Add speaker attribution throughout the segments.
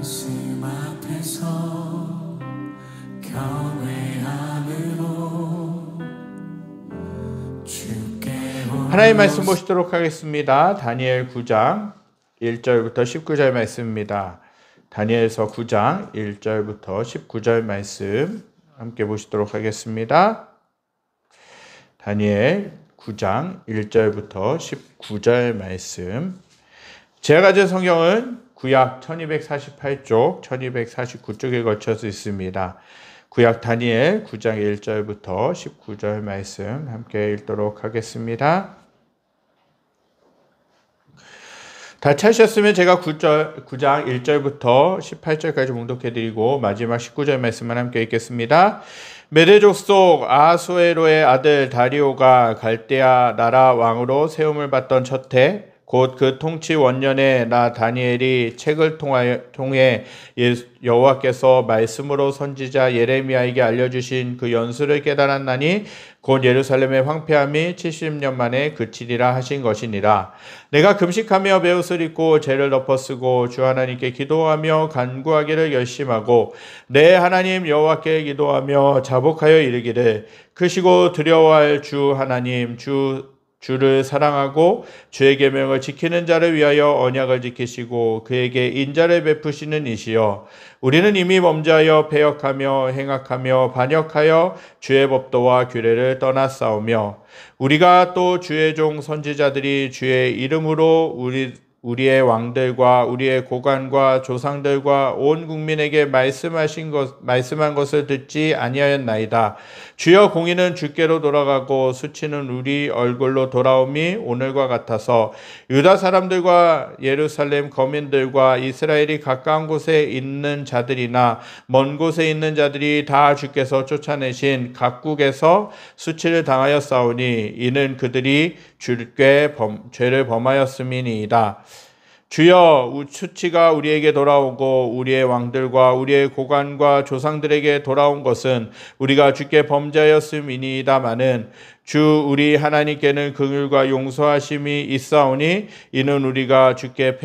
Speaker 1: 말씀 앞에서 경외함으로 주께
Speaker 2: 하나님 말씀 보시도록 하겠습니다. 다니엘 9장 1절부터 19절 말씀입니다. 다니엘서 9장 1절부터 19절 말씀 함께 보시도록 하겠습니다. 다니엘 9장 1절부터 19절 말씀. 제가 가진 성경은 구약 1248쪽, 1249쪽에 걸쳐서 있습니다. 구약 다니엘 9장 1절부터 19절 말씀 함께 읽도록 하겠습니다. 다 찾으셨으면 제가 9장 1절부터 18절까지 봉독해드리고 마지막 19절 말씀만 함께 읽겠습니다. 메대 족속 아하수에로의 아들 다리오가 갈대아 나라 왕으로 세움을 받던 첫 해 곧 그 통치 원년에 나 다니엘이 책을 통해 여호와께서 말씀으로 선지자 예레미야에게 알려주신 그 연수를 깨달았나니 곧 예루살렘의 황폐함이 70년 만에 그치리라 하신 것이니라. 내가 금식하며 베옷을 입고 죄를 덮어쓰고 주 하나님께 기도하며 간구하기를 결심하고 내 하나님 여호와께 기도하며 자복하여 이르기를 크시고 두려워할 주 하나님 주를 사랑하고 주의 계명을 지키는 자를 위하여 언약을 지키시고 그에게 인자를 베푸시는 이시여 우리는 이미 범죄하여 패역하며 행악하며 반역하여 주의 법도와 규례를 떠났사오며 우리가 또 주의 종 선지자들이 주의 이름으로 우리의 왕들과 우리의 고관과 조상들과 온 국민에게 말씀한 것을 듣지 아니하였나이다. 주여 공의는 주께로 돌아가고 수치는 우리 얼굴로 돌아옴이 오늘과 같아서 유다 사람들과 예루살렘 거민들과 이스라엘이 가까운 곳에 있는 자들이나 먼 곳에 있는 자들이 다 주께서 쫓아내신 각국에서 수치를 당하였사오니 이는 그들이 주께 죄를 범하였음이니이다. 주여 수치가 우리에게 돌아오고 우리의 왕들과 우리의 고관과 조상들에게 돌아온 것은 우리가 주께 범죄하였음이니이다마는 주 우리 하나님께는 긍휼과 용서하심이 있사오니 이는 우리가 주께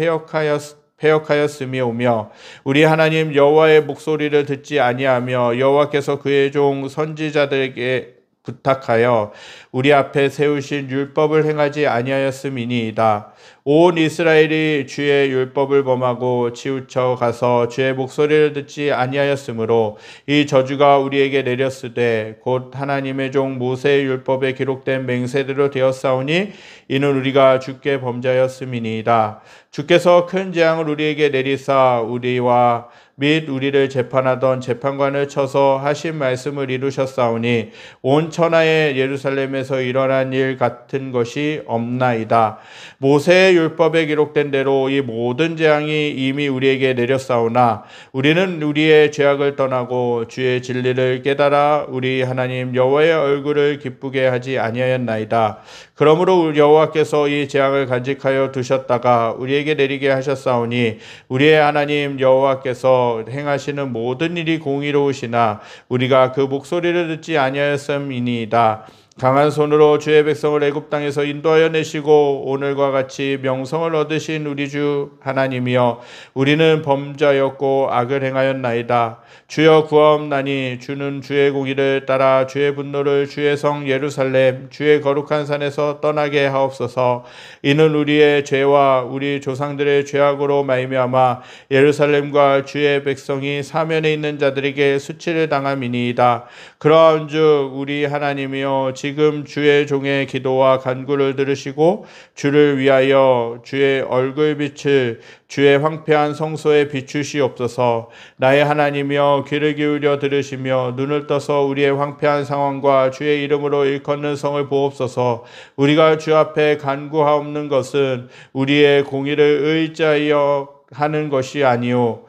Speaker 2: 패역하였음이오며 우리 하나님 여호와의 목소리를 듣지 아니하며 여호와께서 그의 종 선지자들에게 부탁하여 우리 앞에 세우신 율법을 행하지 아니하였음이니이다. 온 이스라엘이 주의 율법을 범하고 치우쳐 가서 주의 목소리를 듣지 아니하였으므로 이 저주가 우리에게 내렸으되 곧 하나님의 종 모세의 율법에 기록된 맹세대로 되었사오니 이는 우리가 주께 범죄하였음이니이다. 주께서 큰 재앙을 우리에게 내리사 우리와 및 우리를 재판하던 재판관을 쳐서 하신 말씀을 이루셨사오니 온 천하의 예루살렘에서 일어난 일 같은 것이 없나이다. 모세의 율법에 기록된 대로 이 모든 재앙이 이미 우리에게 내렸사오나 우리는 우리의 죄악을 떠나고 주의 진리를 깨달아 우리 하나님 여호와의 얼굴을 기쁘게 하지 아니하였나이다. 그러므로 여호와께서 이 재앙을 간직하여 두셨다가 우리에게 내리게 하셨사오니 우리의 하나님 여호와께서 행하시는 모든 일이 공의로우시나 우리가 그 목소리를 듣지 아니하였음이니이다. 강한 손으로 주의 백성을 애굽 땅에서 인도하여 내시고 오늘과 같이 명성을 얻으신 우리 주 하나님이여 우리는 범죄하였고 악을 행하였나이다. 주여 구하옵나니 주는 주의 공의를 따라 주의 분노를 주의 성 예루살렘 주의 거룩한 산에서 떠나게 하옵소서. 이는 우리의 죄와 우리 조상들의 죄악으로 말미암아 예루살렘과 주의 백성이 사면에 있는 자들에게 수치를 당함이니이다. 그러한즉 우리 하나님이여 지금 주의 종의 기도와 간구를 들으시고 주를 위하여 주의 얼굴빛을 주의 황폐한 성소에 비추시옵소서. 나의 하나님이여 귀를 기울여 들으시며 눈을 떠서 우리의 황폐한 상황과 주의 이름으로 일컫는 성을 보옵소서. 우리가 주 앞에 간구하옵는 것은 우리의 공의를 의지하여 하는 것이 아니오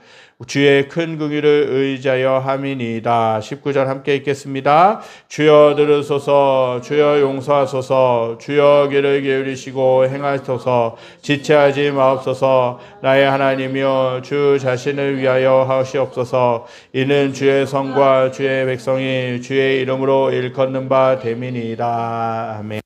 Speaker 2: 주의 큰 긍휼을 의지하여 함이니이다. 19절 함께 읽겠습니다. 주여 들으소서. 주여 용서하소서. 주여 귀를 기울이시고 행하소서. 지체하지 마옵소서. 나의 하나님이여 주 자신을 위하여 하시옵소서. 이는 주의 성과 주의 백성이 주의 이름으로 일컫는 바 됨이니이다. 아멘.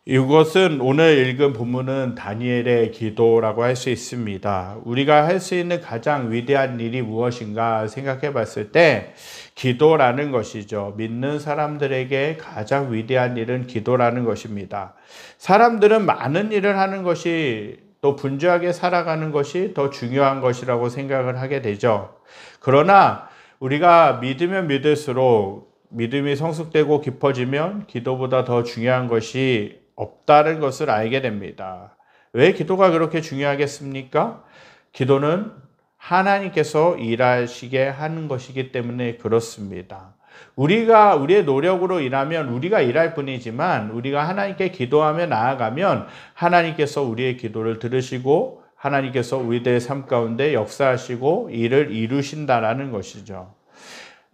Speaker 2: 이것은 오늘 읽은 본문은 다니엘의 기도라고 할 수 있습니다. 우리가 할 수 있는 가장 위대한 일이 무엇인가 생각해 봤을 때 기도라는 것이죠. 믿는 사람들에게 가장 위대한 일은 기도라는 것입니다. 사람들은 많은 일을 하는 것이 또 분주하게 살아가는 것이 더 중요한 것이라고 생각을 하게 되죠. 그러나 우리가 믿으면 믿을수록 믿음이 성숙되고 깊어지면 기도보다 더 중요한 것이 없다는 것을 알게 됩니다. 왜 기도가 그렇게 중요하겠습니까? 기도는 하나님께서 일하시게 하는 것이기 때문에 그렇습니다. 우리가 우리의 노력으로 일하면 우리가 일할 뿐이지만 우리가 하나님께 기도하며 나아가면 하나님께서 우리의 기도를 들으시고 하나님께서 우리들의 삶 가운데 역사하시고 일을 이루신다라는 것이죠.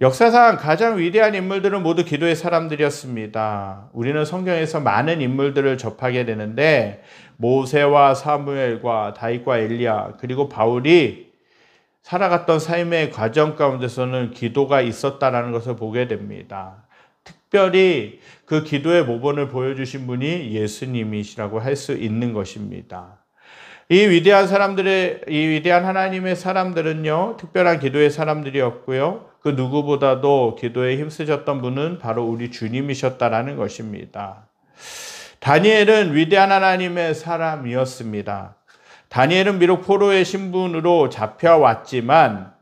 Speaker 2: 역사상 가장 위대한 인물들은 모두 기도의 사람들이었습니다. 우리는 성경에서 많은 인물들을 접하게 되는데 모세와 사무엘과 다윗과 엘리야 그리고 바울이 살아갔던 삶의 과정 가운데서는 기도가 있었다라는 것을 보게 됩니다. 특별히 그 기도의 모범을 보여주신 분이 예수님이시라고 할 수 있는 것입니다. 이 위대한 하나님의 사람들은요, 특별한 기도의 사람들이었고요. 그 누구보다도 기도에 힘쓰셨던 분은 바로 우리 주님이셨다라는 것입니다. 다니엘은 위대한 하나님의 사람이었습니다. 다니엘은 비록 포로의 신분으로 잡혀왔지만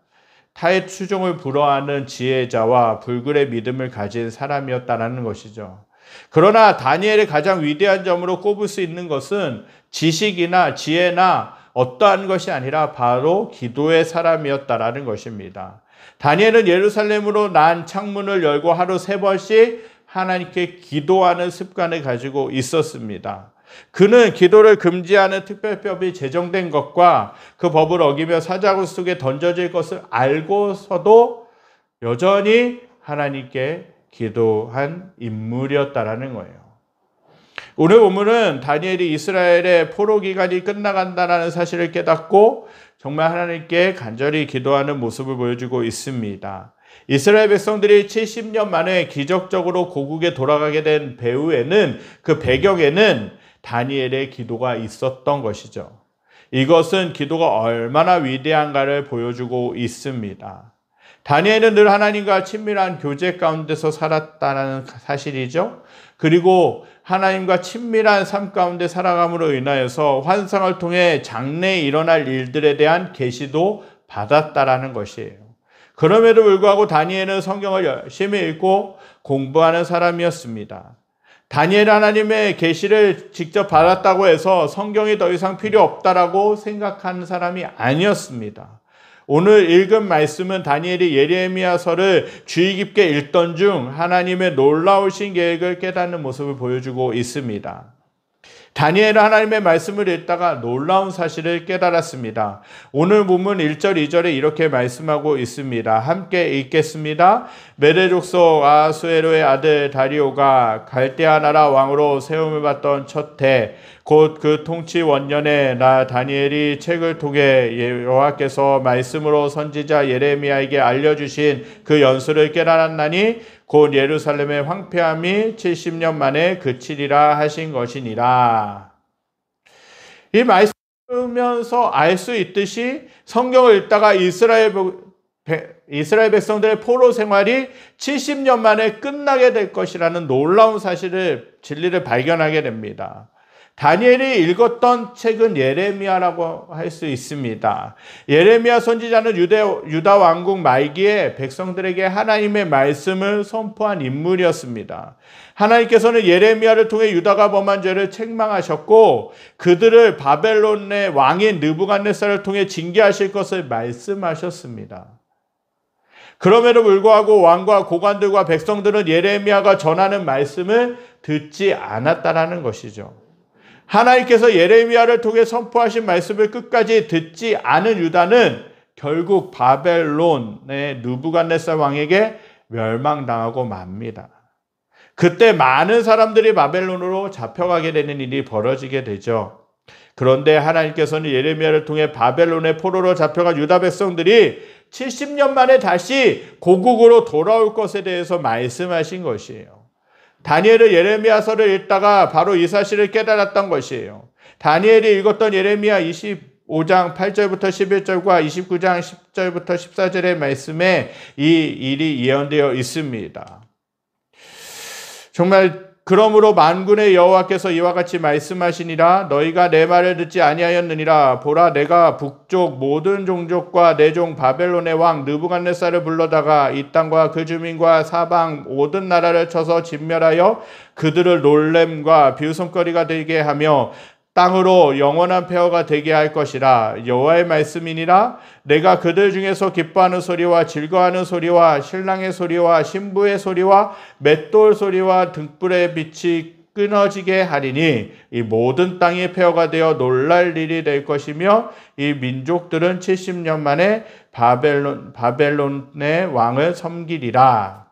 Speaker 2: 타의 추종을 불허하는 지혜자와 불굴의 믿음을 가진 사람이었다라는 것이죠. 그러나 다니엘의 가장 위대한 점으로 꼽을 수 있는 것은 지식이나 지혜나 어떠한 것이 아니라 바로 기도의 사람이었다라는 것입니다. 다니엘은 예루살렘으로 난 창문을 열고 하루 3번씩 하나님께 기도하는 습관을 가지고 있었습니다. 그는 기도를 금지하는 특별법이 제정된 것과 그 법을 어기며 사자굴 속에 던져질 것을 알고서도 여전히 하나님께 기도한 인물이었다라는 거예요. 오늘 본문은 다니엘이 이스라엘의 포로 기간이 끝나간다는 사실을 깨닫고 정말 하나님께 간절히 기도하는 모습을 보여주고 있습니다. 이스라엘 백성들이 70년 만에 기적적으로 고국에 돌아가게 된 배후에는 그 배경에는 다니엘의 기도가 있었던 것이죠. 이것은 기도가 얼마나 위대한가를 보여주고 있습니다. 다니엘은 늘 하나님과 친밀한 교제 가운데서 살았다는 사실이죠. 그리고 하나님과 친밀한 삶 가운데 살아감으로 인하여서 환상을 통해 장래에 일어날 일들에 대한 계시도 받았다라는 것이에요. 그럼에도 불구하고 다니엘은 성경을 열심히 읽고 공부하는 사람이었습니다. 다니엘 하나님의 계시를 직접 받았다고 해서 성경이 더 이상 필요 없다라고 생각하는 사람이 아니었습니다. 오늘 읽은 말씀은 다니엘이 예레미야서를 주의 깊게 읽던 중 하나님의 놀라우신 계획을 깨닫는 모습을 보여주고 있습니다. 다니엘은 하나님의 말씀을 읽다가 놀라운 사실을 깨달았습니다. 오늘 본문 1절, 2절에 이렇게 말씀하고 있습니다. 함께 읽겠습니다. 메대 족속 아하수에로의 아들 다리오가 갈대아 나라 왕으로 세움을 받던 첫 해, 곧 그 통치 원년에 나 다니엘이 책을 통해 여호와께서 말씀으로 선지자 예레미야에게 알려주신 그 연수를 깨달았나니 곧 예루살렘의 황폐함이 70년 만에 그치리라 하신 것이니라. 이 말씀을 알 수 있듯이 성경을 읽다가 이스라엘 백성들의 포로 생활이 70년 만에 끝나게 될 것이라는 놀라운 진리를 발견하게 됩니다. 다니엘이 읽었던 책은 예레미야라고 할 수 있습니다. 예레미야 선지자는 유다 왕국 말기에 백성들에게 하나님의 말씀을 선포한 인물이었습니다. 하나님께서는 예레미야를 통해 유다가 범한 죄를 책망하셨고 그들을 바벨론의 왕인 느부갓네살을 통해 징계하실 것을 말씀하셨습니다. 그럼에도 불구하고 왕과 고관들과 백성들은 예레미야가 전하는 말씀을 듣지 않았다라는 것이죠. 하나님께서 예레미야를 통해 선포하신 말씀을 끝까지 듣지 않은 유다는 결국 바벨론의 느부갓네살 왕에게 멸망당하고 맙니다. 그때 많은 사람들이 바벨론으로 잡혀가게 되는 일이 벌어지게 되죠. 그런데 하나님께서는 예레미야를 통해 바벨론의 포로로 잡혀간 유다 백성들이 70년 만에 다시 고국으로 돌아올 것에 대해서 말씀하신 것이에요. 다니엘은 예레미야서를 읽다가 바로 이 사실을 깨달았던 것이에요. 다니엘이 읽었던 예레미야 25장 8절부터 11절과 29장 10절부터 14절의 말씀에 이 일이 예언되어 있습니다. 정말 그러므로 만군의 여호와께서 이와 같이 말씀하시니라. 너희가 내 말을 듣지 아니하였느니라. 보라, 내가 북쪽 모든 종족과 내 종 바벨론의 왕 느부갓네살을 불러다가 이 땅과 그 주민과 사방 모든 나라를 쳐서 진멸하여 그들을 놀램과 비웃음거리가 되게 하며 땅으로 영원한 폐허가 되게 할 것이라. 여호와의 말씀이니라. 내가 그들 중에서 기뻐하는 소리와 즐거워하는 소리와 신랑의 소리와 신부의 소리와 맷돌 소리와 등불의 빛이 끊어지게 하리니 이 모든 땅이 폐허가 되어 놀랄 일이 될 것이며 이 민족들은 70년 만에 바벨론의 왕을 섬기리라.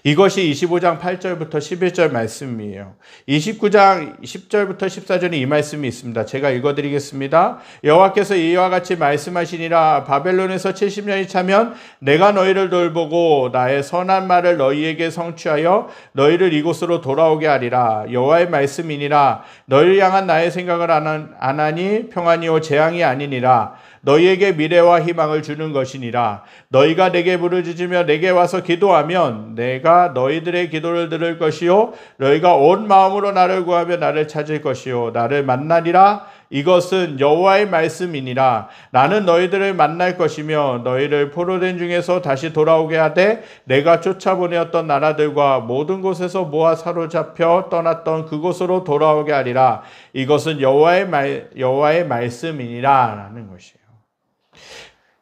Speaker 2: 이것이 25장 8절부터 11절 말씀이에요. 29장 10절부터 14절에 이 말씀이 있습니다. 제가 읽어드리겠습니다. 여호와께서 이와 같이 말씀하시니라. 바벨론에서 70년이 차면 내가 너희를 돌보고 나의 선한 말을 너희에게 성취하여 너희를 이곳으로 돌아오게 하리라. 여호와의 말씀이니라. 너희를 향한 나의 생각을 안 하니 평안이요 재앙이 아니니라. 너희에게 미래와 희망을 주는 것이니라. 너희가 내게 부르짖으며 내게 와서 기도하면 내가 너희들의 기도를 들을 것이요 너희가 온 마음으로 나를 구하며 나를 찾을 것이요 나를 만나리라. 이것은 여호와의 말씀이니라. 나는 너희들을 만날 것이며 너희를 포로된 중에서 다시 돌아오게 하되 내가 쫓아보내었던 나라들과 모든 곳에서 모아 사로잡혀 떠났던 그곳으로 돌아오게 하리라. 이것은 여호와의 말씀이니라 라는 것이에요.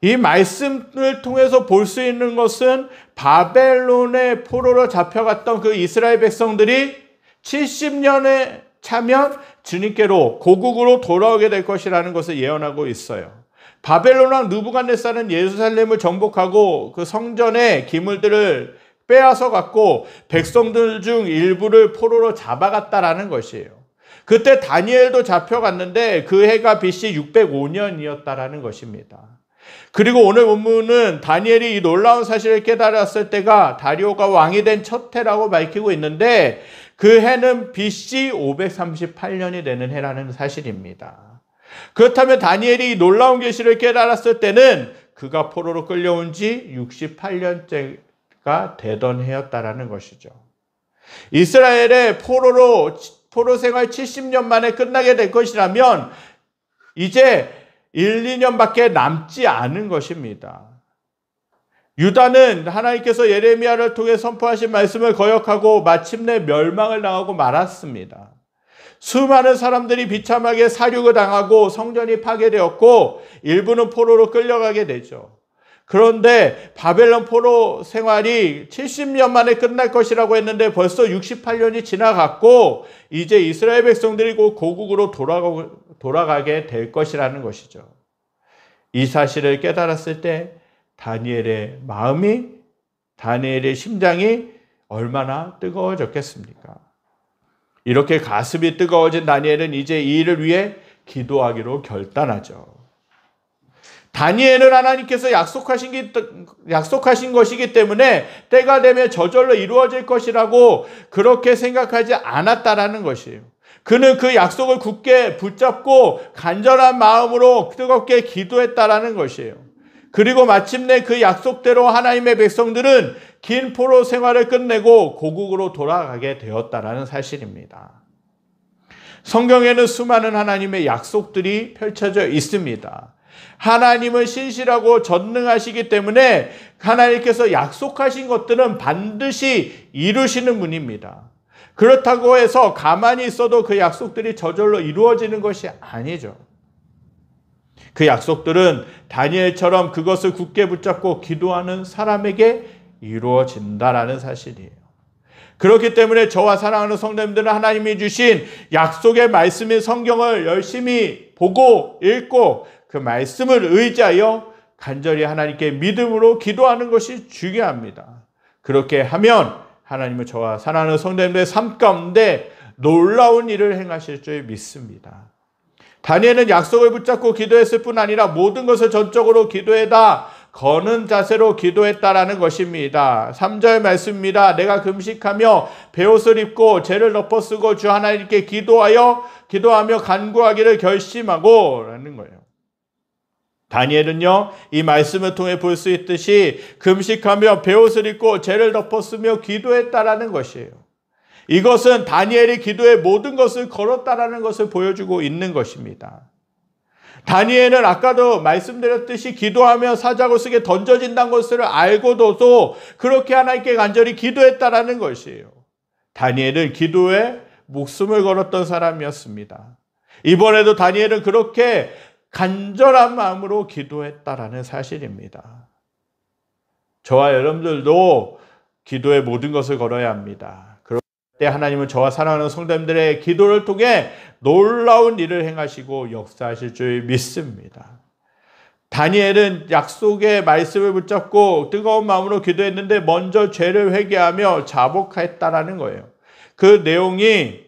Speaker 2: 이 말씀을 통해서 볼 수 있는 것은 바벨론의 포로로 잡혀갔던 그 이스라엘 백성들이 70년에 차면 주님께로 고국으로 돌아오게 될 것이라는 것을 예언하고 있어요. 바벨론 왕 느부갓네살은 예루살렘을 정복하고 그 성전의 기물들을 빼앗아 갔고 백성들 중 일부를 포로로 잡아갔다라는 것이에요. 그때 다니엘도 잡혀갔는데 그 해가 BC 605년이었다라는 것입니다. 그리고 오늘 본문은 다니엘이 이 놀라운 사실을 깨달았을 때가 다리오가 왕이 된 첫 해라고 밝히고 있는데 그 해는 BC 538년이 되는 해라는 사실입니다. 그렇다면 다니엘이 이 놀라운 계시를 깨달았을 때는 그가 포로로 끌려온 지 68년째가 되던 해였다라는 것이죠. 이스라엘의 포로 생활 70년 만에 끝나게 될 것이라면 이제 1, 2년밖에 남지 않은 것입니다. 유다는 하나님께서 예레미야를 통해 선포하신 말씀을 거역하고 마침내 멸망을 당하고 말았습니다. 수많은 사람들이 비참하게 사륙을 당하고 성전이 파괴되었고 일부는 포로로 끌려가게 되죠. 그런데 바벨론 포로 생활이 70년 만에 끝날 것이라고 했는데 벌써 68년이 지나갔고 이제 이스라엘 백성들이 곧 고국으로 돌아가게 될 것이라는 것이죠. 이 사실을 깨달았을 때 다니엘의 마음이, 다니엘의 심장이 얼마나 뜨거워졌겠습니까? 이렇게 가슴이 뜨거워진 다니엘은 이제 이 일을 위해 기도하기로 결단하죠. 다니엘은 하나님께서 약속하신 것이기 때문에 때가 되면 저절로 이루어질 것이라고 그렇게 생각하지 않았다라는 것이에요. 그는 그 약속을 굳게 붙잡고 간절한 마음으로 뜨겁게 기도했다라는 것이에요. 그리고 마침내 그 약속대로 하나님의 백성들은 긴 포로 생활을 끝내고 고국으로 돌아가게 되었다라는 사실입니다. 성경에는 수많은 하나님의 약속들이 펼쳐져 있습니다. 하나님은 신실하고 전능하시기 때문에 하나님께서 약속하신 것들은 반드시 이루시는 분입니다. 그렇다고 해서 가만히 있어도 그 약속들이 저절로 이루어지는 것이 아니죠. 그 약속들은 다니엘처럼 그것을 굳게 붙잡고 기도하는 사람에게 이루어진다라는 사실이에요. 그렇기 때문에 저와 사랑하는 성도님들은 하나님이 주신 약속의 말씀인 성경을 열심히 보고 읽고 그 말씀을 의지하여 간절히 하나님께 믿음으로 기도하는 것이 중요합니다. 그렇게 하면 하나님은 저와 사랑하는 성도님들의 삶 가운데 놀라운 일을 행하실 줄 믿습니다. 다니엘은 약속을 붙잡고 기도했을 뿐 아니라 모든 것을 전적으로 기도에다 거는 자세로 기도했다라는 것입니다. 3절 말씀입니다. 내가 금식하며 베옷을 입고 죄를 덮어쓰고 주 하나님께 기도하며 간구하기를 결심하고 라는 거예요. 다니엘은요, 이 말씀을 통해 볼 수 있듯이 금식하며 베옷을 입고 죄를 덮어쓰며 기도했다라는 것이에요. 이것은 다니엘이 기도의 모든 것을 걸었다라는 것을 보여주고 있는 것입니다. 다니엘은 아까도 말씀드렸듯이 기도하며 사자굴 속에 던져진다는 것을 알고도 그렇게 하나님께 간절히 기도했다라는 것이에요. 다니엘은 기도에 목숨을 걸었던 사람이었습니다. 이번에도 다니엘은 그렇게 간절한 마음으로 기도했다라는 사실입니다. 저와 여러분들도 기도에 모든 것을 걸어야 합니다. 그럴 때 하나님은 저와 사랑하는 성도님들의 기도를 통해 놀라운 일을 행하시고 역사하실 줄 믿습니다. 다니엘은 약속의 말씀을 붙잡고 뜨거운 마음으로 기도했는데 먼저 죄를 회개하며 자복했다라는 거예요. 그 내용이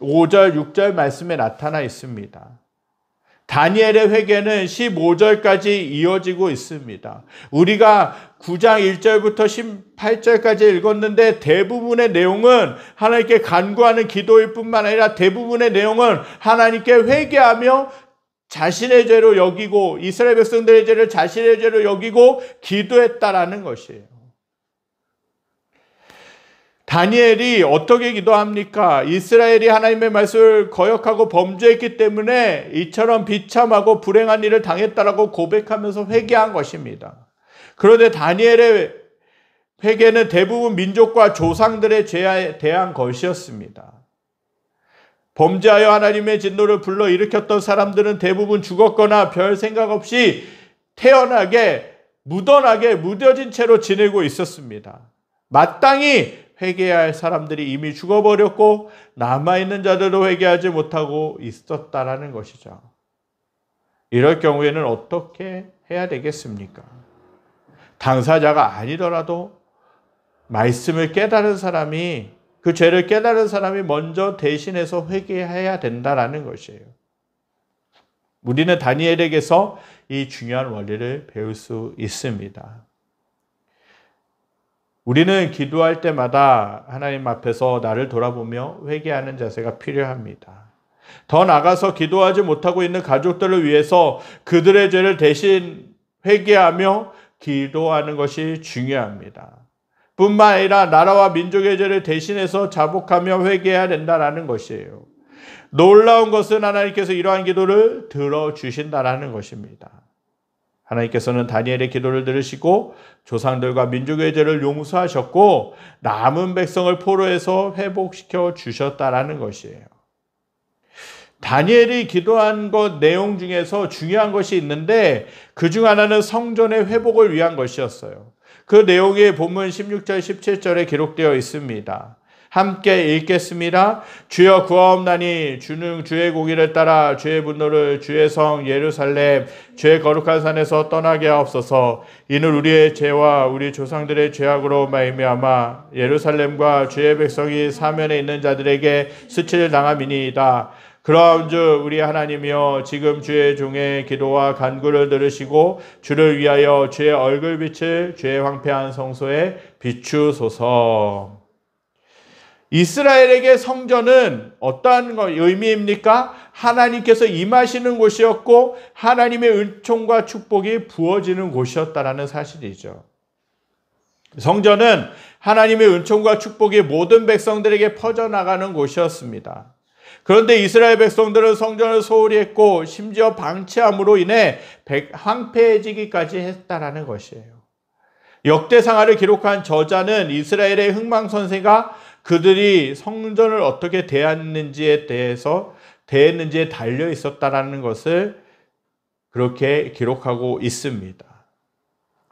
Speaker 2: 5절, 6절 말씀에 나타나 있습니다. 다니엘의 회개는 15절까지 이어지고 있습니다. 우리가 9장 1절부터 18절까지 읽었는데 대부분의 내용은 하나님께 간구하는 기도일 뿐만 아니라 대부분의 내용은 하나님께 회개하며 자신의 죄로 여기고 이스라엘 백성들의 죄를 자신의 죄로 여기고 기도했다라는 것이에요. 다니엘이 어떻게 기도합니까? 이스라엘이 하나님의 말씀을 거역하고 범죄했기 때문에 이처럼 비참하고 불행한 일을 당했다라고 고백하면서 회개한 것입니다. 그런데 다니엘의 회개는 대부분 민족과 조상들의 죄에 대한 것이었습니다. 범죄하여 하나님의 진노를 불러일으켰던 사람들은 대부분 죽었거나 별 생각 없이 무던하게 무뎌진 채로 지내고 있었습니다. 마땅히 회개해야 할 사람들이 이미 죽어버렸고 남아있는 자들도 회개하지 못하고 있었다라는 것이죠. 이럴 경우에는 어떻게 해야 되겠습니까? 당사자가 아니더라도 말씀을 깨달은 사람이, 그 죄를 깨달은 사람이 먼저 대신해서 회개해야 된다라는 것이에요. 우리는 다니엘에게서 이 중요한 원리를 배울 수 있습니다. 우리는 기도할 때마다 하나님 앞에서 나를 돌아보며 회개하는 자세가 필요합니다. 더 나아가서 기도하지 못하고 있는 가족들을 위해서 그들의 죄를 대신 회개하며 기도하는 것이 중요합니다. 뿐만 아니라 나라와 민족의 죄를 대신해서 자복하며 회개해야 된다는 것이에요. 놀라운 것은 하나님께서 이러한 기도를 들어주신다는 것입니다. 하나님께서는 다니엘의 기도를 들으시고 조상들과 민족의 죄를 용서하셨고 남은 백성을 포로에서 회복시켜 주셨다라는 것이에요. 다니엘이 기도한 것 내용 중에서 중요한 것이 있는데 그 중 하나는 성전의 회복을 위한 것이었어요. 그 내용이 본문 16절 17절에 기록되어 있습니다. 함께 읽겠습니다. 주여 구하옵나니 주는 주의 공의를 따라 주의 분노를 주의 성 예루살렘 주의 거룩한 산에서 떠나게 하옵소서. 이는 우리의 죄와 우리 조상들의 죄악으로 말미암아 예루살렘과 주의 백성이 사면에 있는 자들에게 수치를 당함이니이다. 그러함즉 우리 하나님이여 지금 주의 종의 기도와 간구를 들으시고 주를 위하여 주의 얼굴빛을 주의 황폐한 성소에 비추소서. 이스라엘에게 성전은 어떠한 의미입니까? 하나님께서 임하시는 곳이었고 하나님의 은총과 축복이 부어지는 곳이었다라는 사실이죠. 성전은 하나님의 은총과 축복이 모든 백성들에게 퍼져나가는 곳이었습니다. 그런데 이스라엘 백성들은 성전을 소홀히 했고 심지어 방치함으로 인해 황폐해지기까지 했다라는 것이에요. 역대상하를 기록한 저자는 이스라엘의 흥망선쇠가 그들이 성전을 어떻게 대했는지에 달려 있었다라는 것을 그렇게 기록하고 있습니다.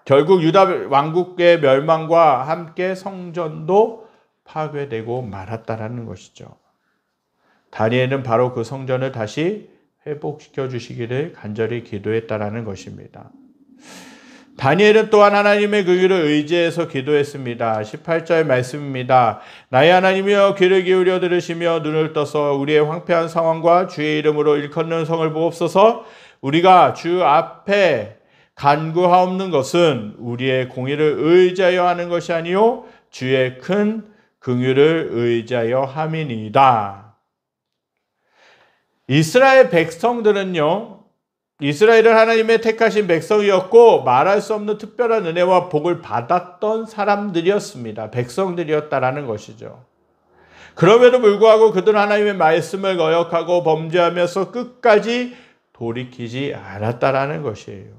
Speaker 2: 결국 유다 왕국의 멸망과 함께 성전도 파괴되고 말았다라는 것이죠. 다니엘은 바로 그 성전을 다시 회복시켜 주시기를 간절히 기도했다라는 것입니다. 다니엘은 또한 하나님의 긍휼을 의지해서 기도했습니다. 18절 말씀입니다. 나의 하나님이여 귀를 기울여 들으시며 눈을 떠서 우리의 황폐한 상황과 주의 이름으로 일컫는 성을 보옵소서. 우리가 주 앞에 간구하옵는 것은 우리의 공의를 의지하여 하는 것이 아니요 주의 큰 긍휼을 의지하여 함이니이다. 이스라엘 백성들은요, 이스라엘은 하나님의 택하신 백성이었고 말할 수 없는 특별한 은혜와 복을 받았던 사람들이었습니다. 백성들이었다라는 것이죠. 그럼에도 불구하고 그들은 하나님의 말씀을 거역하고 범죄하면서 끝까지 돌이키지 않았다라는 것이에요.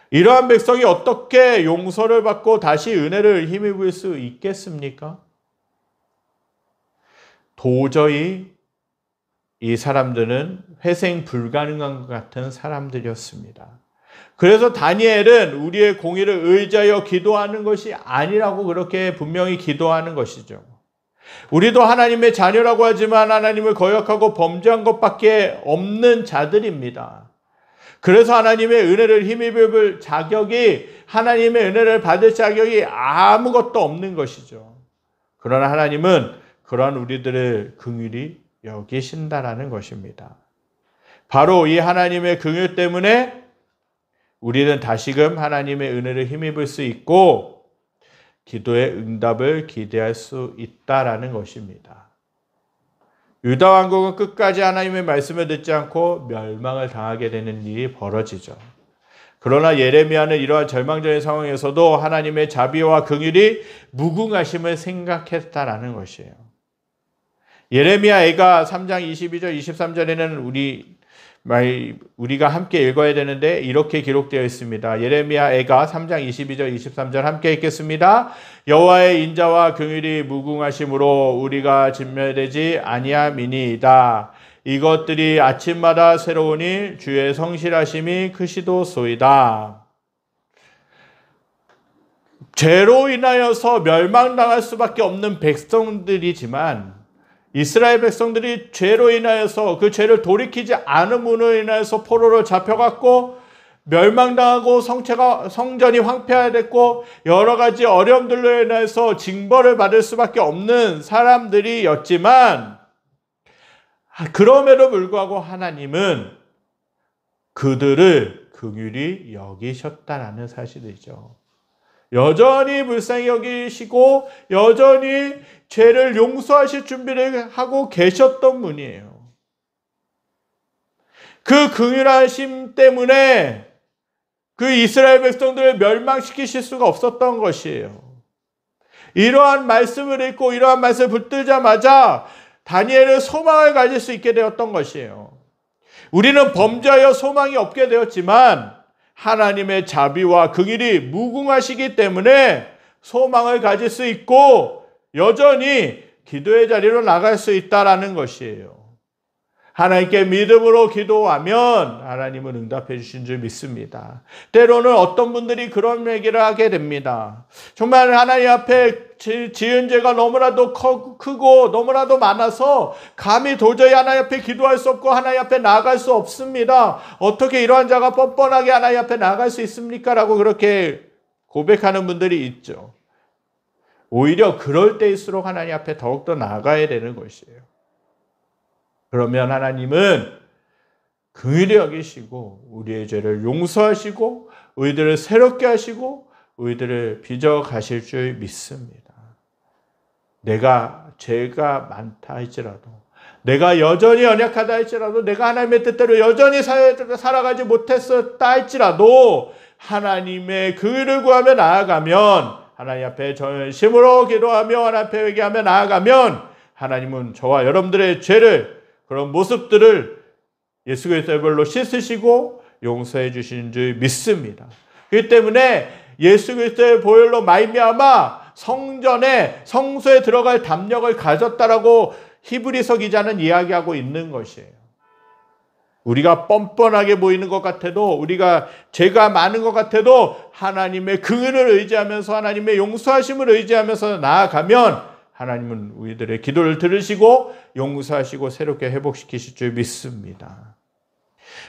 Speaker 2: 이러한 백성이 어떻게 용서를 받고 다시 은혜를 힘입을 수 있겠습니까? 도저히 이 사람들은 회생 불가능한 것 같은 사람들이었습니다. 그래서 다니엘은 우리의 공의를 의지하여 기도하는 것이 아니라고 그렇게 분명히 기도하는 것이죠. 우리도 하나님의 자녀라고 하지만 하나님을 거역하고 범죄한 것밖에 없는 자들입니다. 그래서 하나님의 은혜를 힘입을 자격이, 하나님의 은혜를 받을 자격이 아무것도 없는 것이죠. 그러나 하나님은 그러한 우리들을 긍휼히 여기신다라는 것입니다. 바로 이 하나님의 긍휼 때문에 우리는 다시금 하나님의 은혜를 힘입을 수 있고 기도의 응답을 기대할 수 있다라는 것입니다. 유다 왕국은 끝까지 하나님의 말씀을 듣지 않고 멸망을 당하게 되는 일이 벌어지죠. 그러나 예레미야는 이러한 절망적인 상황에서도 하나님의 자비와 긍휼이 무궁하심을 생각했다라는 것이에요. 예레미야 애가 3장 22절 23절에는 우리가 함께 읽어야 되는데 이렇게 기록되어 있습니다. 예레미야 애가 3장 22절 23절 함께 읽겠습니다. 여호와의 인자와 긍휼이 무궁하심으로 우리가 진멸되지 아니함이니이다. 이것들이 아침마다 새로우니 주의 성실하심이 크시도소이다. 죄로 인하여서 멸망당할 수밖에 없는 백성들이지만 이스라엘 백성들이 죄로 인하여서 그 죄를 돌이키지 않음으로 인하여서 포로로 잡혀갔고 멸망당하고 성전이 황폐화됐고 여러 가지 어려움들로 인해서 징벌을 받을 수밖에 없는 사람들이었지만 그럼에도 불구하고 하나님은 그들을 긍휼히 여기셨다라는 사실이죠. 여전히 불쌍히 여기시고 여전히 죄를 용서하실 준비를 하고 계셨던 분이에요. 그 긍휼하심 때문에 그 이스라엘 백성들을 멸망시키실 수가 없었던 것이에요. 이러한 말씀을 읽고 이러한 말씀을 붙들자마자 다니엘은 소망을 가질 수 있게 되었던 것이에요. 우리는 범죄하여 소망이 없게 되었지만 하나님의 자비와 긍휼이 무궁하시기 때문에 소망을 가질 수 있고 여전히 기도의 자리로 나갈 수 있다라는 것이에요. 하나님께 믿음으로 기도하면 하나님은 응답해 주신 줄 믿습니다. 때로는 어떤 분들이 그런 얘기를 하게 됩니다. 정말 하나님 앞에 지은 죄가 너무나도 크고 너무나도 많아서 감히 도저히 하나님 앞에 기도할 수 없고 하나님 앞에 나아갈 수 없습니다. 어떻게 이러한 자가 뻔뻔하게 하나님 앞에 나아갈 수 있습니까? 라고 그렇게 고백하는 분들이 있죠. 오히려 그럴 때일수록 하나님 앞에 더욱더 나아가야 되는 것이에요. 그러면 하나님은 긍휼히 여기시고 우리의 죄를 용서하시고 우리들을 새롭게 하시고 우리들을 빚어 가실 줄 믿습니다. 내가 죄가 많다 할지라도 내가 여전히 연약하다 할지라도 내가 하나님의 뜻대로 여전히 살아가지 못했었다 할지라도 하나님의 긍휼을 구하며 나아가면 하나님 앞에 전심으로 기도하며 하나님 앞에 회개하며 나아가면 하나님은 저와 여러분들의 죄를 그런 모습들을 예수 그리스도의 보혈로 씻으시고 용서해 주시는 줄 믿습니다. 그렇기 때문에 예수 그리스도의 보혈로 말미암아 성소에 들어갈 담력을 가졌다라고 히브리서 기자는 이야기하고 있는 것이에요. 우리가 뻔뻔하게 보이는 것 같아도 우리가 죄가 많은 것 같아도 하나님의 긍휼을 의지하면서 하나님의 용서하심을 의지하면서 나아가면 하나님은 우리들의 기도를 들으시고 용서하시고 새롭게 회복시키실 줄 믿습니다.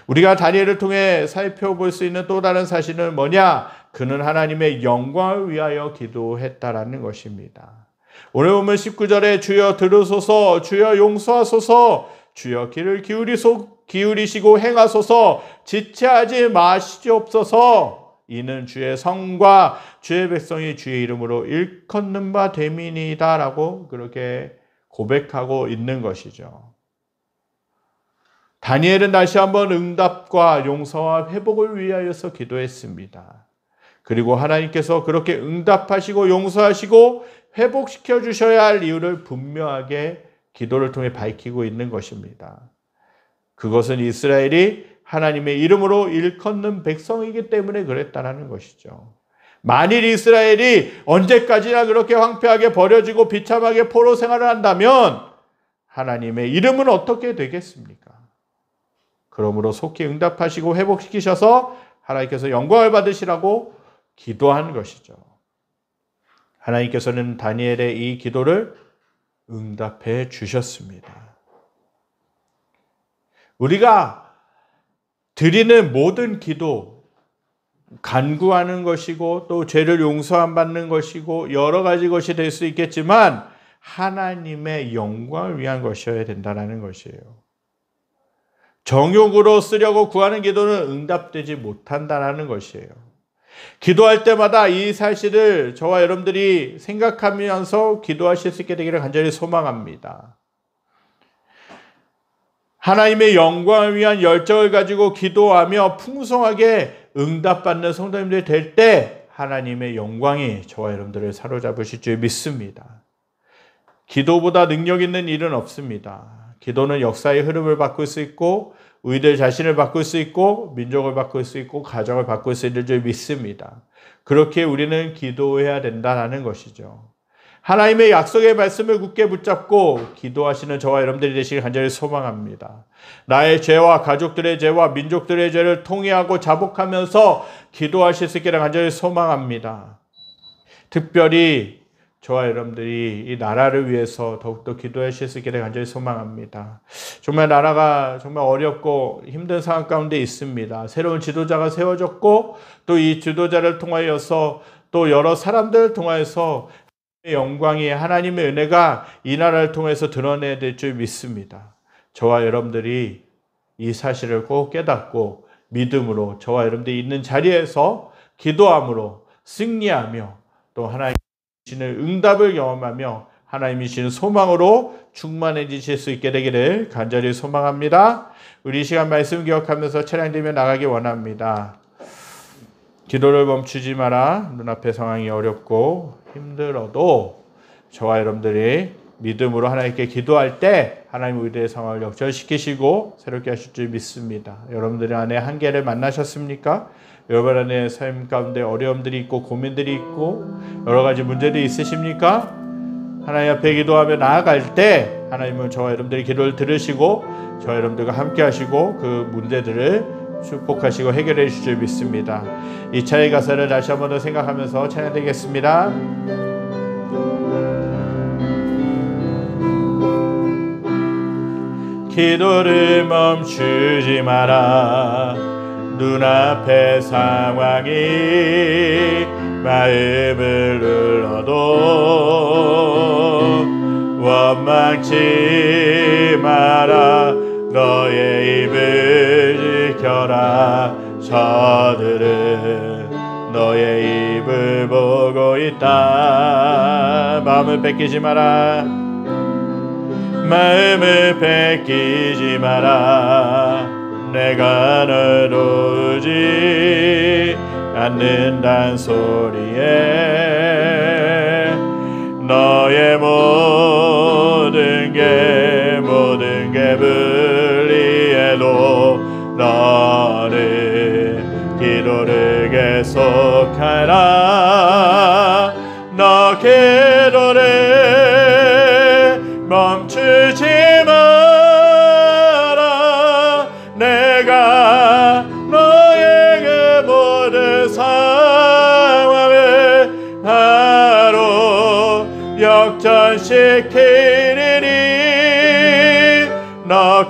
Speaker 2: 우리가 다니엘을 통해 살펴볼 수 있는 또 다른 사실은 뭐냐? 그는 하나님의 영광을 위하여 기도했다라는 것입니다. 오늘 보면 19절에 주여 들으소서, 주여 용서하소서, 주여 귀를 기울이시고 행하소서, 지체하지 마시옵소서. 이는 주의 성과 주의 백성이 주의 이름으로 일컫는 바 됨이니이다 라고 그렇게 고백하고 있는 것이죠. 다니엘은 다시 한번 응답과 용서와 회복을 위하여서 기도했습니다. 그리고 하나님께서 그렇게 응답하시고 용서하시고 회복시켜 주셔야 할 이유를 분명하게 기도를 통해 밝히고 있는 것입니다. 그것은 이스라엘이 하나님의 이름으로 일컫는 백성이기 때문에 그랬다는 것이죠. 만일 이스라엘이 언제까지나 그렇게 황폐하게 버려지고 비참하게 포로 생활을 한다면 하나님의 이름은 어떻게 되겠습니까? 그러므로 속히 응답하시고 회복시키셔서 하나님께서 영광을 받으시라고 기도한 것이죠. 하나님께서는 다니엘의 이 기도를 응답해 주셨습니다. 우리가 드리는 모든 기도, 간구하는 것이고 또 죄를 용서 안 받는 것이고 여러 가지 것이 될 수 있겠지만 하나님의 영광을 위한 것이어야 된다는 것이에요. 정욕으로 쓰려고 구하는 기도는 응답되지 못한다는 것이에요. 기도할 때마다 이 사실을 저와 여러분들이 생각하면서 기도하실 수 있게 되기를 간절히 소망합니다. 하나님의 영광을 위한 열정을 가지고 기도하며 풍성하게 응답받는 성도님들이 될 때 하나님의 영광이 저와 여러분들을 사로잡으실 줄 믿습니다. 기도보다 능력 있는 일은 없습니다. 기도는 역사의 흐름을 바꿀 수 있고 우리들 자신을 바꿀 수 있고 민족을 바꿀 수 있고 가정을 바꿀 수 있는 줄 믿습니다. 그렇게 우리는 기도해야 된다는 것이죠. 하나님의 약속의 말씀을 굳게 붙잡고 기도하시는 저와 여러분들이 되시길 간절히 소망합니다. 나의 죄와 가족들의 죄와 민족들의 죄를 통회하고 자복하면서 기도하실 수 있기를 간절히 소망합니다. 특별히 저와 여러분들이 이 나라를 위해서 더욱더 기도하실 수 있기를 간절히 소망합니다. 정말 나라가 정말 어렵고 힘든 상황 가운데 있습니다. 새로운 지도자가 세워졌고 또 이 지도자를 통하여서 또 여러 사람들을 통하여서 영광이 하나님의 은혜가 이 나라를 통해서 드러내야 될 줄 믿습니다. 저와 여러분들이 이 사실을 꼭 깨닫고 믿음으로 저와 여러분들이 있는 자리에서 기도함으로 승리하며 또 하나님 주시는 응답을 경험하며 하나님이 주시는 소망으로 충만해지실 수 있게 되기를 간절히 소망합니다. 우리 이 시간 말씀 기억하면서 찬양되며 나가기 원합니다. 기도를 멈추지 마라. 눈앞의 상황이 어렵고 힘들어도 저와 여러분들이 믿음으로 하나님께 기도할 때 하나님 우리들의 상황을 역전시키시고 새롭게 하실 줄 믿습니다. 여러분들 안에 한계를 만나셨습니까? 여러분 안에 삶 가운데 어려움들이 있고 고민들이 있고 여러 가지 문제들이 있으십니까? 하나님 앞에 기도하며 나아갈 때 하나님은 저와 여러분들의 기도를 들으시고 저와 여러분들과 함께 하시고 그 문제들을 축복하시고 해결해 주실 줄 믿습니다. 이 차의 가사를 다시 한번 더 생각하면서 찬양드리겠습니다. 기도를 멈추지 마라. 눈앞의 상황이 마음을 눌러도 원망치 마라. 너의 입을 지켜라. 저들은 너의 입을 보고 있다. 마음을 뺏기지 마라. 마음을 뺏기지 마라. 내가 널 도우지 않는단 소리에 너의 모든 게 불리해도 너는 기도를 계속하라. 너 기도를 멈추지 마라. 내가 너의 그 모든 상황을 바로 역전시키리니 너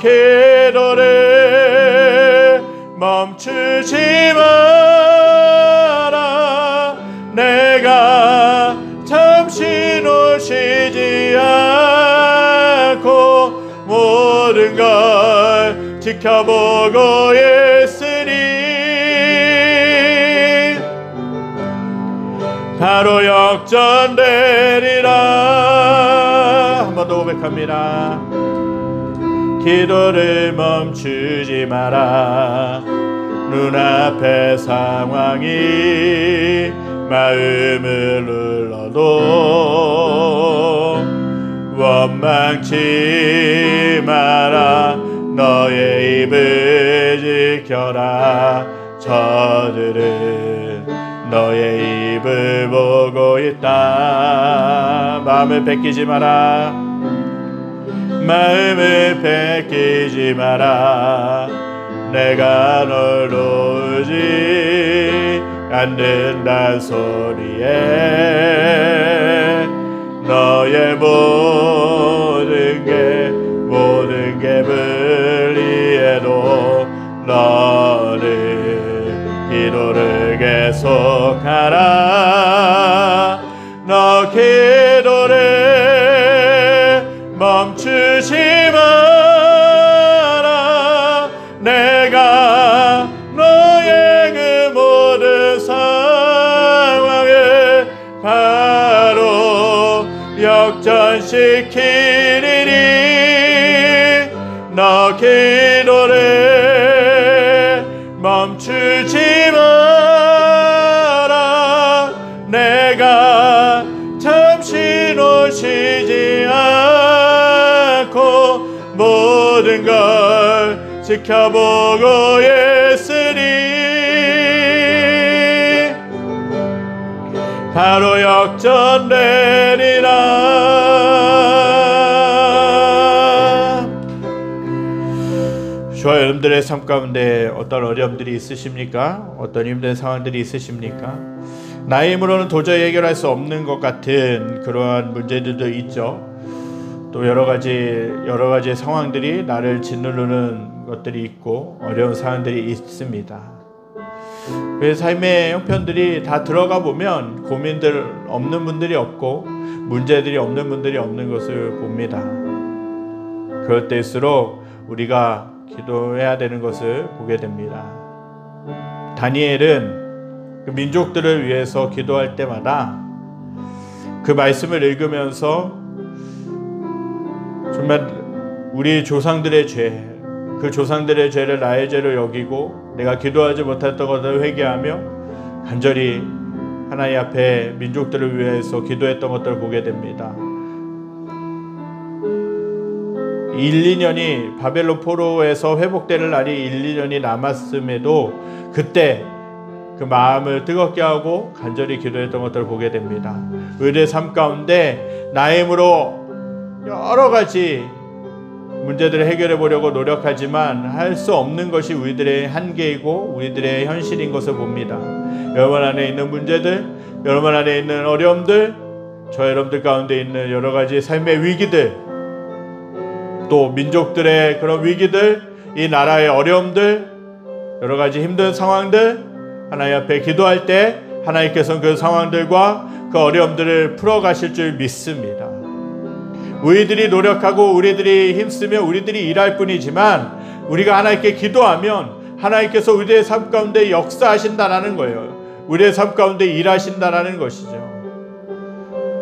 Speaker 2: 기도를 멈추지 마라. 내가 잠시 놓치지 않고 모든 걸 지켜보고 있으니 바로 역전되리라. 한 번 더 고백합니다. 기도를 멈추지 마라. 눈앞의 상황이 마음을 눌러도 원망치 마라. 너의 입을 지켜라. 저들은 너의 입을 보고 있다. 마음을 뺏기지 마라. 마음을 뺏기지 마라. 내가 널 놓지 않는단 소리에 너의 모든 게 불리해도 너는 기도를 계속하라. 너 기도를 멈추지 마라. 내가 너의 그 모든 상황을 바로 역전시키리니 너 기도를 멈추지 마라. 내가 잠시 놓치지 않고 모든 걸 지켜보고 있으니 바로 역전되리라. 저와 여러분들의 삶 가운데 어떤 어려움들이 있으십니까? 어떤 힘든 상황들이 있으십니까? 나의 힘으로는 도저히 해결할 수 없는 것 같은 그러한 문제들도 있죠. 또 여러 가지 상황들이 나를 짓누르는 것들이 있고 어려운 상황들이 있습니다. 그 삶의 형편들이 다 들어가 보면 고민들 없는 분들이 없고 문제들이 없는 분들이 없는 것을 봅니다. 그럴 때일수록 우리가 기도해야 되는 것을 보게 됩니다. 다니엘은 그 민족들을 위해서 기도할 때마다 그 말씀을 읽으면서 정말 우리 조상들의 죄, 그 조상들의 죄를 나의 죄로 여기고 내가 기도하지 못했던 것을 회개하며 간절히 하나님 앞에 민족들을 위해서 기도했던 것들을 보게 됩니다. 1-2년이 바벨론 포로에서 회복되는 날이 1-2년이 남았음에도 그때 그 마음을 뜨겁게 하고 간절히 기도했던 것들을 보게 됩니다. 우리의 삶 가운데 나의 힘으로 여러 가지 문제들을 해결해 보려고 노력하지만 할 수 없는 것이 우리들의 한계이고 우리들의 현실인 것을 봅니다. 여러분 안에 있는 문제들, 여러분 안에 있는 어려움들, 저 여러분들 가운데 있는 여러 가지 삶의 위기들, 또 민족들의 그런 위기들, 이 나라의 어려움들, 여러 가지 힘든 상황들, 하나님 앞에 기도할 때 하나님께서는 그 상황들과 그 어려움들을 풀어가실 줄 믿습니다. 우리들이 노력하고 우리들이 힘쓰며 우리들이 일할 뿐이지만 우리가 하나님께 기도하면 하나님께서 우리의 삶 가운데 역사하신다라는 거예요. 우리의 삶 가운데 일하신다라는 것이죠.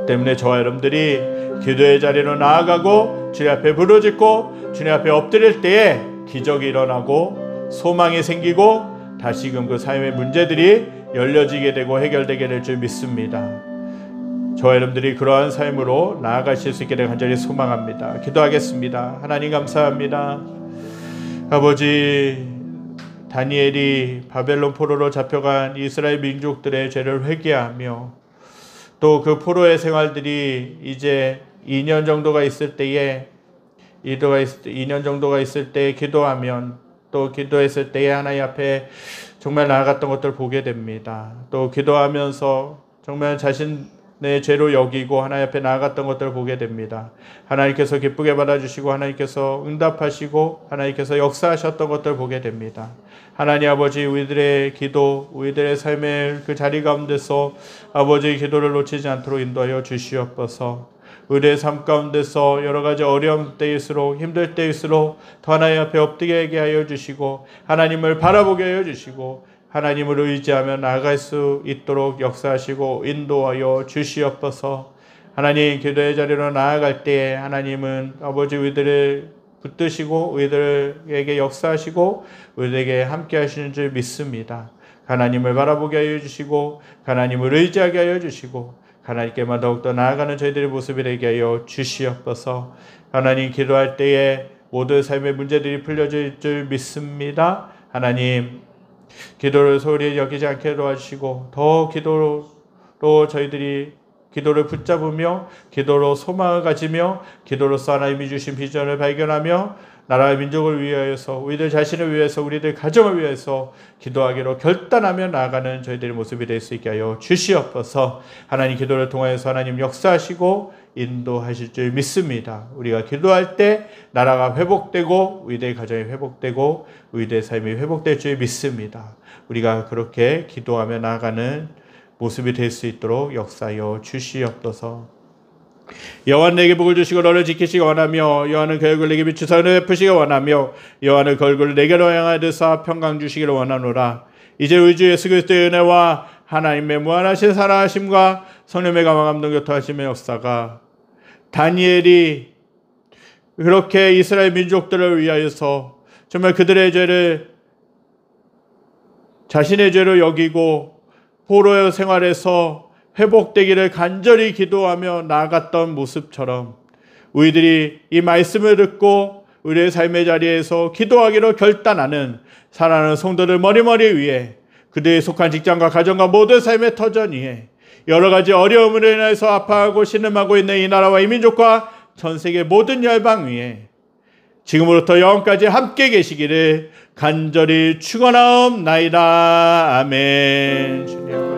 Speaker 2: 때문에 저와 여러분들이 기도의 자리로 나아가고 주님 앞에 부르짖고 주님 앞에 엎드릴 때에 기적이 일어나고 소망이 생기고 다시금 그 삶의 문제들이 열려지게 되고 해결되게 될 줄 믿습니다. 저와 여러분들이 그러한 삶으로 나아가실 수 있게 되길 간절히 소망합니다. 기도하겠습니다. 하나님 감사합니다. 아버지, 다니엘이 바벨론 포로로 잡혀간 이스라엘 민족들의 죄를 회개하며 또 그 포로의 생활들이 이제 2년 정도가 있을 때에 2년 정도가 있을 때 기도하면 또 기도했을 때에 하나님 앞에 정말 나아갔던 것들을 보게 됩니다. 또 기도하면서 정말 자신의 죄로 여기고 하나님 앞에 나아갔던 것들을 보게 됩니다. 하나님께서 기쁘게 받아주시고 하나님께서 응답하시고 하나님께서 역사하셨던 것들을 보게 됩니다. 하나님 아버지, 우리들의 기도, 우리들의 삶의 그 자리 가운데서 아버지의 기도를 놓치지 않도록 인도하여 주시옵소서. 우리의 삶 가운데서 여러 가지 어려움 때일수록 힘들 때일수록 더 하나님 앞에 엎드게 하여 주시고 하나님을 바라보게 하여 주시고 하나님을 의지하며 나아갈 수 있도록 역사하시고 인도하여 주시옵소서. 하나님, 기도의 자리로 나아갈 때에 하나님은 아버지 우리들을 붙드시고 우리들에게 역사하시고 우리들에게 함께 하시는 줄 믿습니다. 하나님을 바라보게 하여 주시고 하나님을 의지하게 하여 주시고 하나님께만 더욱더 나아가는 저희들의 모습이 되게 하여 주시옵소서. 하나님, 기도할 때에 모든 삶의 문제들이 풀려질 줄 믿습니다. 하나님, 기도를 소홀히 여기지 않게 도와주시고 더 기도로 저희들이 기도를 붙잡으며 기도로 소망을 가지며 기도로서 하나님이 주신 비전을 발견하며 나라와 민족을 위하여서 우리들 자신을 위해서 우리들 가정을 위해서 기도하기로 결단하며 나아가는 저희들의 모습이 될 수 있게 하여 주시옵소서. 하나님, 기도를 통하여서 하나님 역사하시고 인도하실 줄 믿습니다. 우리가 기도할 때 나라가 회복되고 우리들의 가정이 회복되고 우리들의 삶이 회복될 줄 믿습니다. 우리가 그렇게 기도하며 나아가는 모습이 될 수 있도록 역사하여 주시옵소서. 여호와는 내게 복을 주시고 너를 지키시기 원하며 여호와는 그 얼굴을 내게 비추사 은혜를 베푸시기 원하며 여호와는 그 얼굴을 내게로 향하여서 평강 주시기를 원하노라. 이제 우리 주 예수 그리스도의 은혜와 하나님의 무한하신 사랑하심과 성령의 감화감동 교통하심의 역사가 다니엘이 그렇게 이스라엘 민족들을 위하여서 정말 그들의 죄를 자신의 죄로 여기고 포로의 생활에서 회복되기를 간절히 기도하며 나아갔던 모습처럼 우리들이 이 말씀을 듣고 우리의 삶의 자리에서 기도하기로 결단하는 사랑하는 성도들 머리머리 위에 그들이 속한 직장과 가정과 모든 삶의 터전 위에 여러 가지 어려움으로 인해서 아파하고 신음하고 있는 이 나라와 이 민족과 전 세계 모든 열방 위에 지금으로부터 영원까지 함께 계시기를 간절히 축원하옵나이다. 아멘. 주님.